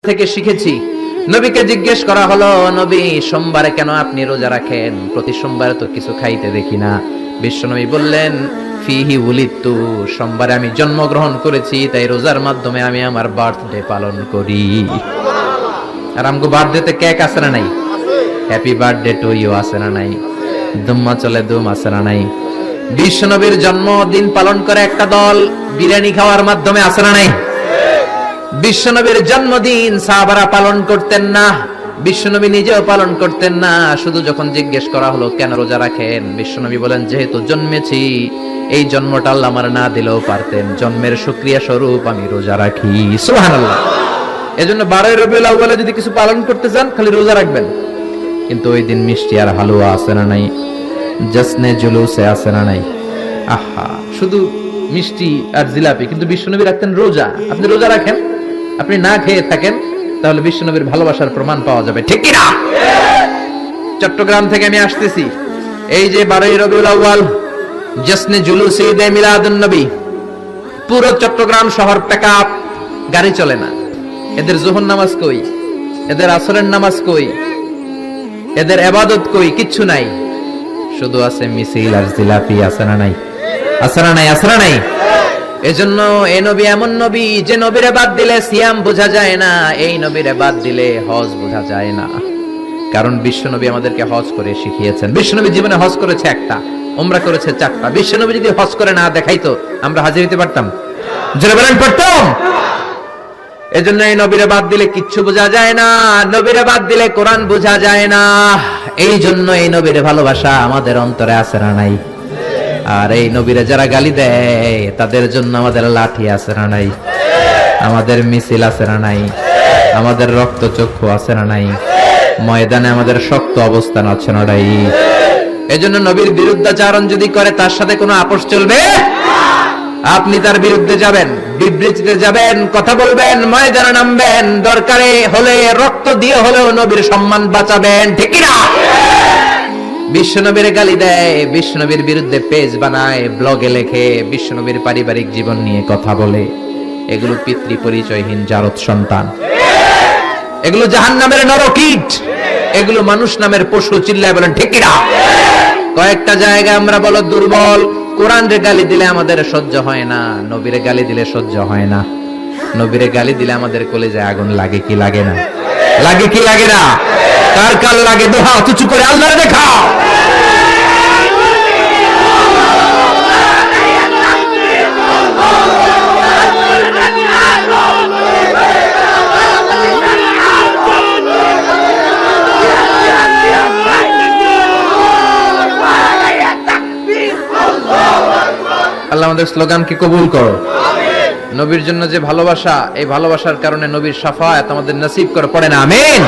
থেকে শিখেছি। নবীকে জিজ্ঞেস করা হলো, নবী সোমবারে কেন আপনি রোজা রাখেন? প্রতি সোমবারে তো কিছু খাইতে দেখি না। বিশ্বনবী বললেন, ফিহি উলিদতু, সোমবারে আমি জন্মগ্রহণ করেছি, তাই রোজার মাধ্যমে আমি আমার বার্থডে পালন করি। আর আমগো বার্থডেতে কেক আছে না নাই? হ্যাপি বার্থডে টু ইউ আছে না নাই? দুম্মা চলে দুম আছে না নাই? বিশ্বনবীর জন্মদিন পালন করে একটা দল বিরিয়ানি খাওয়ার মাধ্যমে আছে না নাই? বিশ্বনবীর জন্মদিন সাহাবারা পালন করতেন না, বিশ্বনবী নিজেও পালন করতেন না। শুধু যখন জিজ্ঞেস করা হলো কেন রোজা রাখেন, বিশ্বনবী বলেন, যেহেতু জন্মেছি, এই জন্মটা আল্লাহ আমার না দিলেও পারতেন, জন্মের শুকরিয়া স্বরূপ আমি রোজা রাখি। সুবহানাল্লাহ। এজন্য 12 রবিউল আউয়ালে যদি কিছু পালন করতে চান, খালি রোজা রাখবেন। কিন্তু ওই দিন মিষ্টি আর হালুয়া আছে না নাই? জশ্নে জুলুসে আছে না নাই? আহা, শুধু মিষ্টি আর জিলাপি, কিন্তু বিশ্বনবী রাখতেন রোজা। আপনি রোজা রাখেন, আপনি না খেয়ে থাকেন, তাহলে বিশ্বনবীর ভালোবাসার প্রমাণ পাওয়া যাবে, ঠিক কি না? চট্টগ্রাম থেকে আমি আসতেছি, এই যে 12 রবিউল আউয়াল, জশ্নে জুলুস ঈদে মিলাদুন নবী, পুরো চট্টগ্রাম শহর প্যাকআপ, গাড়ি চলে না। এদের যোহর নামাজ কই? এদের আসরের নামাজ কই? এদের ইবাদত কই? কিচ্ছু নাই, শুধু আছে মিছিল আর জিলাপি। আছে না নাই? আছে না নাই? আছে না নাই? এজন্য এই নবী এমন নবী, যে নবীরে বাদ দিলে সিয়াম বোঝা যায় না, এই নবীরে বাদ দিলে হজ বোঝা যায় না। কারণ বিশ্বনবী আমাদেরকে হজ করে শিখিয়েছেন। বিশ্বনবী জীবনে হজ করেছে একটা, উমরা করেছে 4টা। বিশ্বনবী যদি হজ করে না দেখাইতো, আমরা হাজির হইতে পারতাম? জোরে বলেন, পারতাম? এজন্য এই নবীরে বাদ দিলে কিচ্ছু বোঝা যায় না, নবীরে বাদ দিলে কোরআন বোঝা যায় না। এই জন্য এই নবীরে ভালোবাসা আমাদের অন্তরে আছে না নাই? আর এই নবীরে যারা গালি দেয়, তাদের জন্য আমাদের লাঠি আছে না নাই? আমাদের মিছিল আছে না নাই? আমাদের রক্ত চক্ষু আছে না নাই? ময়দানে আমাদের শক্ত অবস্থান আছে না নাই? এজন্য নবীর বিরুদ্ধাচারণ যদি করে, তার সাথে কোনো আপোষ চলবে? আপনি তার বিরুদ্ধে যাবেন, বিবৃতিতে যাবেন, কথা বলবেন, ময়দানে নামবেন, দরকারে হলে রক্ত দিয়ে হলেও নবীর সম্মান বাঁচাবেন, ঠিক কি না? বিশ্বনবীর গালি দেয়, বিশ্বনবীর বিরুদ্ধে পেজ বানায়, ব্লগে লেখে, বিশ্বনবীর পারিবারিক জীবন নিয়ে কথা বলে, এগুলো পিতৃ পরিচয়হীন জারদ সন্তান, এগুলো জাহান্নামের নরকীট, এগুলো মানুষ নামের পশু। চিল্লায় বলেন, ঠিক কি না? কয়েকটা জায়গায় আমরা বলো দুর্বল। কোরআনের গালি দিলে আমাদের সহ্য হয় না, নবীরে গালি দিলে সহ্য হয় না। নবীরে গালি দিলে আমাদের কলিজায় আগুন লাগে কি লাগে না? লাগে কি লাগে না? কার কার লাগে? দোহা উঁচু করে আল্লাহরে দেখাও। আল্লাহ আমাদের স্লোগানকে কবুল করো। নবীর জন্য যে ভালোবাসা, এই ভালোবাসার কারণে নবীর শাফায়াত আমাদের নসিব করে, পড়ে না আমিন।